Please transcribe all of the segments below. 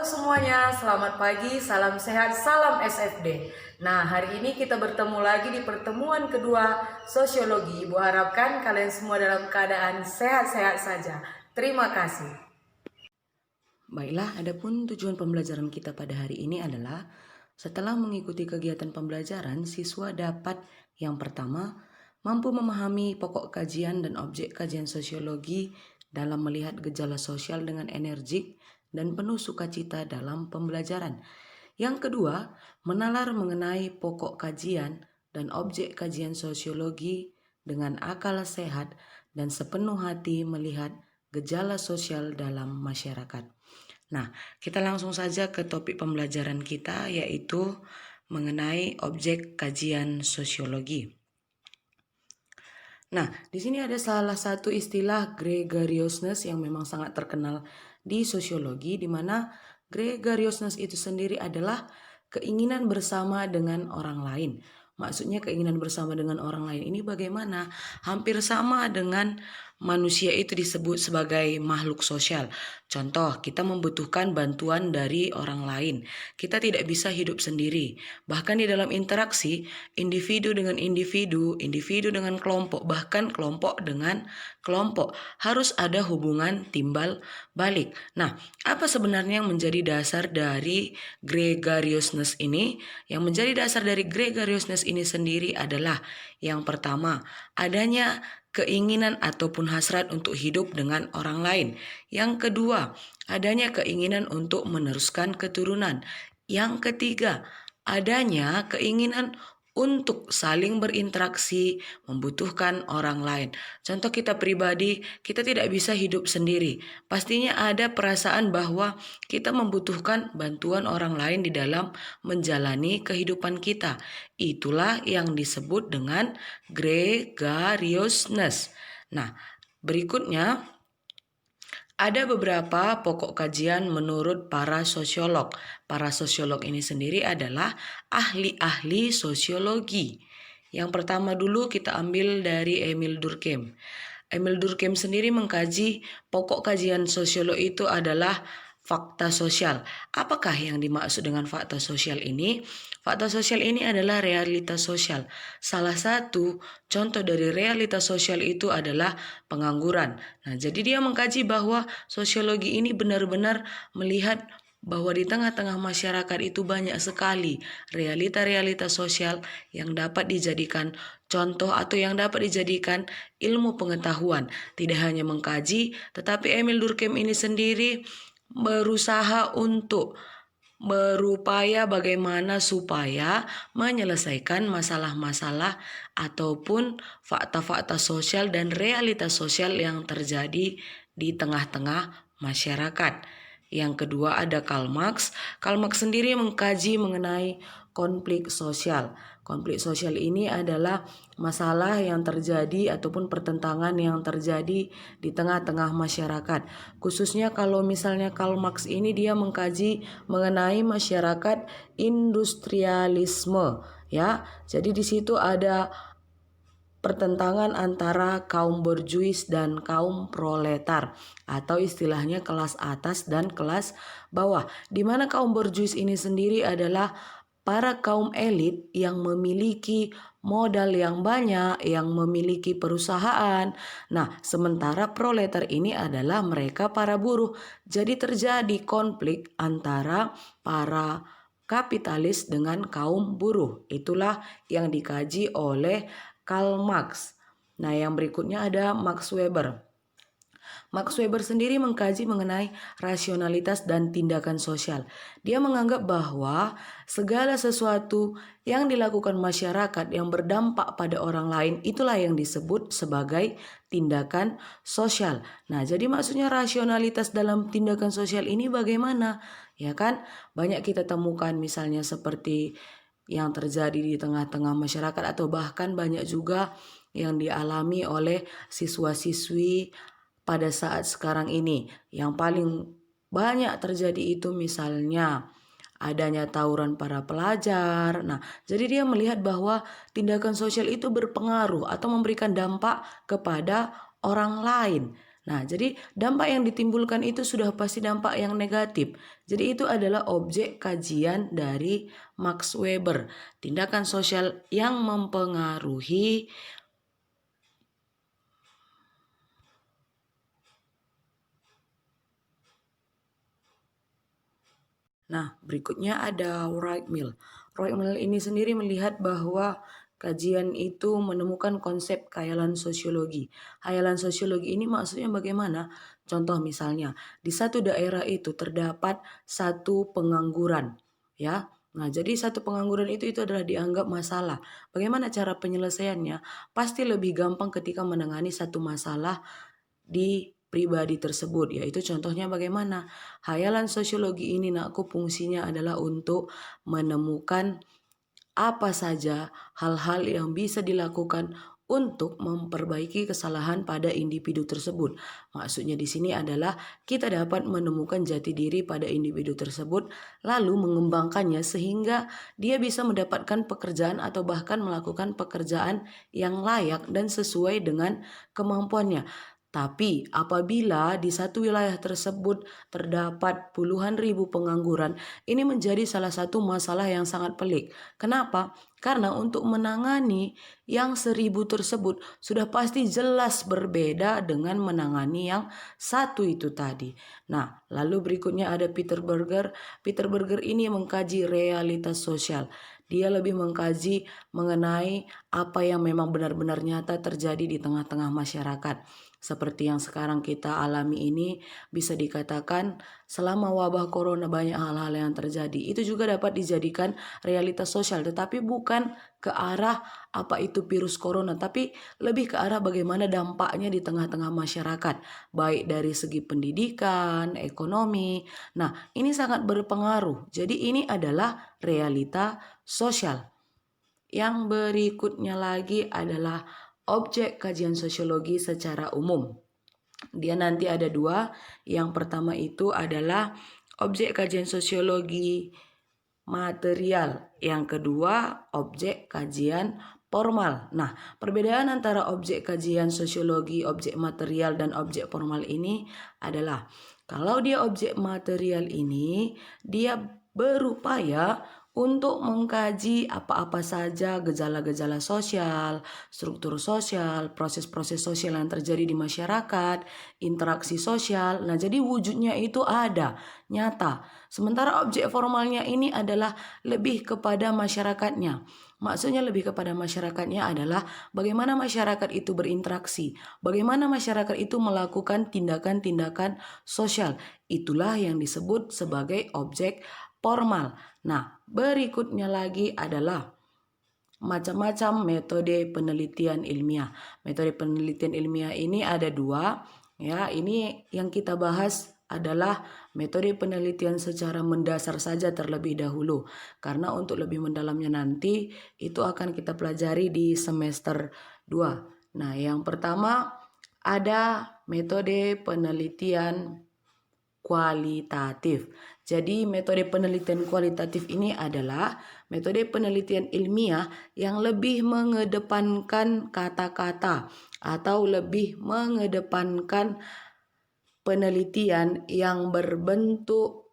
Halo semuanya, selamat pagi, salam sehat, salam SFD. Nah, hari ini kita bertemu lagi di pertemuan kedua sosiologi. Ibu harapkan kalian semua dalam keadaan sehat-sehat saja. Terima kasih. Baiklah, adapun tujuan pembelajaran kita pada hari ini adalah setelah mengikuti kegiatan pembelajaran, siswa dapat yang pertama mampu memahami pokok kajian dan objek kajian sosiologi dalam melihat gejala sosial dengan energik dan penuh sukacita dalam pembelajaran. Yang kedua, menalar mengenai pokok kajian dan objek kajian sosiologi dengan akal sehat dan sepenuh hati melihat gejala sosial dalam masyarakat. Nah, kita langsung saja ke topik pembelajaran kita, yaitu mengenai objek kajian sosiologi. Nah, di sini ada salah satu istilah gregariousness yang memang sangat terkenal di sosiologi, di mana gregariousness itu sendiri adalah keinginan bersama dengan orang lain. Maksudnya keinginan bersama dengan orang lain ini bagaimana? Hampir sama dengan manusia itu disebut sebagai makhluk sosial. Contoh, kita membutuhkan bantuan dari orang lain. Kita tidak bisa hidup sendiri. Bahkan di dalam interaksi, individu dengan individu, individu dengan kelompok, bahkan kelompok dengan kelompok, harus ada hubungan timbal balik. Nah, apa sebenarnya yang menjadi dasar dari gregariousness ini? Yang menjadi dasar dari gregariousness ini sendiri adalah yang pertama, adanya keinginan ataupun hasrat untuk hidup dengan orang lain. Yang kedua, adanya keinginan untuk meneruskan keturunan. Yang ketiga, adanya keinginan untuk saling berinteraksi, membutuhkan orang lain. Contoh kita pribadi, kita tidak bisa hidup sendiri. Pastinya ada perasaan bahwa kita membutuhkan bantuan orang lain di dalam menjalani kehidupan kita. Itulah yang disebut dengan gregariousness. Nah, berikutnya ada beberapa pokok kajian menurut para sosiolog. Para sosiolog ini sendiri adalah ahli-ahli sosiologi. Yang pertama dulu kita ambil dari Emil Durkheim. Emil Durkheim sendiri mengkaji pokok kajian sosiolog itu adalah fakta sosial. Apakah yang dimaksud dengan fakta sosial ini? Fakta sosial ini adalah realitas sosial. Salah satu contoh dari realitas sosial itu adalah pengangguran. Nah, jadi dia mengkaji bahwa sosiologi ini benar-benar melihat bahwa di tengah-tengah masyarakat itu banyak sekali realita-realita sosial yang dapat dijadikan contoh atau yang dapat dijadikan ilmu pengetahuan. Tidak hanya mengkaji, tetapi Emil Durkheim ini sendiri berusaha untuk berupaya bagaimana supaya menyelesaikan masalah-masalah ataupun fakta-fakta sosial dan realitas sosial yang terjadi di tengah-tengah masyarakat. Yang kedua ada Karl Marx. Karl Marx sendiri mengkaji mengenai konflik sosial. Konflik sosial ini adalah masalah yang terjadi ataupun pertentangan yang terjadi di tengah-tengah masyarakat. Khususnya kalau misalnya Karl Marx ini dia mengkaji mengenai masyarakat industrialisme, ya. Jadi di situ ada pertentangan antara kaum borjuis dan kaum proletar atau istilahnya kelas atas dan kelas bawah, di mana kaum borjuis ini sendiri adalah para kaum elit yang memiliki modal yang banyak, yang memiliki perusahaan. Nah, sementara proletar ini adalah mereka para buruh. Jadi terjadi konflik antara para kapitalis dengan kaum buruh. Itulah yang dikaji oleh Karl Marx. Nah, yang berikutnya ada Max Weber. Max Weber sendiri mengkaji mengenai rasionalitas dan tindakan sosial. Dia menganggap bahwa segala sesuatu yang dilakukan masyarakat yang berdampak pada orang lain itulah yang disebut sebagai tindakan sosial. Nah, jadi maksudnya rasionalitas dalam tindakan sosial ini bagaimana? Ya kan? Banyak kita temukan misalnya seperti yang terjadi di tengah-tengah masyarakat atau bahkan banyak juga yang dialami oleh siswa-siswi pada saat sekarang ini. Yang paling banyak terjadi itu misalnya adanya tawuran para pelajar. Nah, jadi dia melihat bahwa tindakan sosial itu berpengaruh atau memberikan dampak kepada orang lain. Nah, jadi dampak yang ditimbulkan itu sudah pasti dampak yang negatif. Jadi itu adalah objek kajian dari Max Weber. Tindakan sosial yang mempengaruhi. Nah, berikutnya ada Wright Mill. Wright Mill ini sendiri melihat bahwa kajian itu menemukan konsep khayalan sosiologi. Khayalan sosiologi ini maksudnya bagaimana? Contoh misalnya, di satu daerah itu terdapat satu pengangguran, ya. Nah, jadi satu pengangguran itu adalah dianggap masalah. Bagaimana cara penyelesaiannya? Pasti lebih gampang ketika menangani satu masalah di pribadi tersebut, yaitu contohnya bagaimana hayalan sosiologi ini nakku fungsinya adalah untuk menemukan apa saja hal-hal yang bisa dilakukan untuk memperbaiki kesalahan pada individu tersebut. Maksudnya di sini adalah kita dapat menemukan jati diri pada individu tersebut lalu mengembangkannya sehingga dia bisa mendapatkan pekerjaan atau bahkan melakukan pekerjaan yang layak dan sesuai dengan kemampuannya. Tapi apabila di satu wilayah tersebut terdapat puluhan ribu pengangguran, ini menjadi salah satu masalah yang sangat pelik. Kenapa? Karena untuk menangani yang 1.000 tersebut sudah pasti jelas berbeda dengan menangani yang satu itu tadi. Nah, lalu berikutnya ada Peter Berger. Peter Berger ini mengkaji realitas sosial. Dia lebih mengkaji mengenai apa yang memang benar-benar nyata terjadi di tengah-tengah masyarakat. Seperti yang sekarang kita alami ini, bisa dikatakan selama wabah corona banyak hal-hal yang terjadi. Itu juga dapat dijadikan realitas sosial, tetapi bukan ke arah apa itu virus corona, tapi lebih ke arah bagaimana dampaknya di tengah-tengah masyarakat, baik dari segi pendidikan, ekonomi. Nah, ini sangat berpengaruh. Jadi ini adalah realita sosial. Yang berikutnya lagi adalah objek kajian sosiologi secara umum. Dia nanti ada dua. Yang pertama itu adalah objek kajian sosiologi material. Yang kedua, objek kajian formal. Nah, perbedaan antara objek kajian sosiologi, objek material, dan objek formal ini adalah kalau dia objek material ini, dia berupaya untuk mengkaji apa-apa saja gejala-gejala sosial, struktur sosial, proses-proses sosial yang terjadi di masyarakat, interaksi sosial. Nah, jadi wujudnya itu ada, nyata. Sementara objek formalnya ini adalah lebih kepada masyarakatnya. Maksudnya lebih kepada masyarakatnya adalah bagaimana masyarakat itu berinteraksi, bagaimana masyarakat itu melakukan tindakan-tindakan sosial. Itulah yang disebut sebagai objek formal. Nah, berikutnya lagi adalah macam-macam metode penelitian ilmiah. Metode penelitian ilmiah ini ada dua. Ya, ini yang kita bahas adalah metode penelitian secara mendasar saja terlebih dahulu. Karena untuk lebih mendalamnya nanti itu akan kita pelajari di semester 2. Nah, yang pertama ada metode penelitian kualitatif. Jadi metode penelitian kualitatif ini adalah metode penelitian ilmiah yang lebih mengedepankan kata-kata atau lebih mengedepankan penelitian yang berbentuk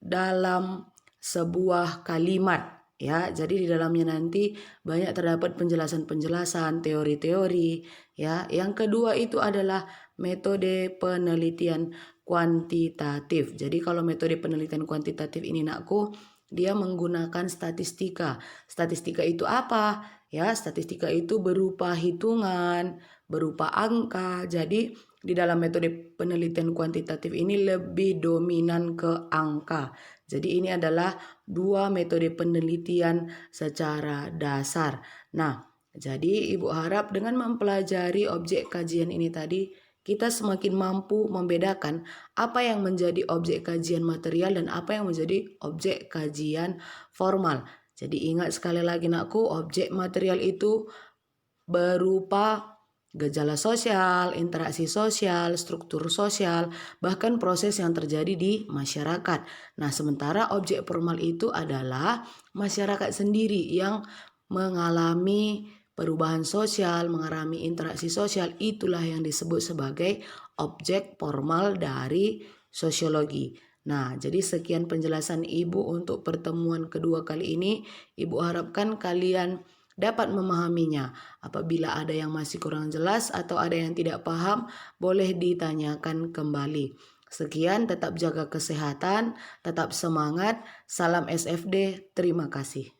dalam sebuah kalimat. Ya, jadi di dalamnya nanti banyak terdapat penjelasan-penjelasan, teori-teori. Ya, yang kedua itu adalah metode penelitian kuantitatif. Jadi kalau metode penelitian kuantitatif ini nakku, dia menggunakan statistika. Statistika itu apa? Ya, statistika itu berupa hitungan, berupa angka. Jadi di dalam metode penelitian kuantitatif ini lebih dominan ke angka. Jadi ini adalah dua metode penelitian secara dasar. Nah, jadi Ibu harap dengan mempelajari objek kajian ini tadi, kita semakin mampu membedakan apa yang menjadi objek kajian material dan apa yang menjadi objek kajian formal. Jadi ingat sekali lagi nakku, objek material itu berupa gejala sosial, interaksi sosial, struktur sosial, bahkan proses yang terjadi di masyarakat. Nah, sementara objek formal itu adalah masyarakat sendiri yang mengalami perubahan sosial, mengalami interaksi sosial, itulah yang disebut sebagai objek formal dari sosiologi. Nah, jadi sekian penjelasan Ibu untuk pertemuan kedua kali ini. Ibu harapkan kalian dapat memahaminya. Apabila ada yang masih kurang jelas atau ada yang tidak paham, boleh ditanyakan kembali. Sekian, tetap jaga kesehatan, tetap semangat. Salam SFD, terima kasih.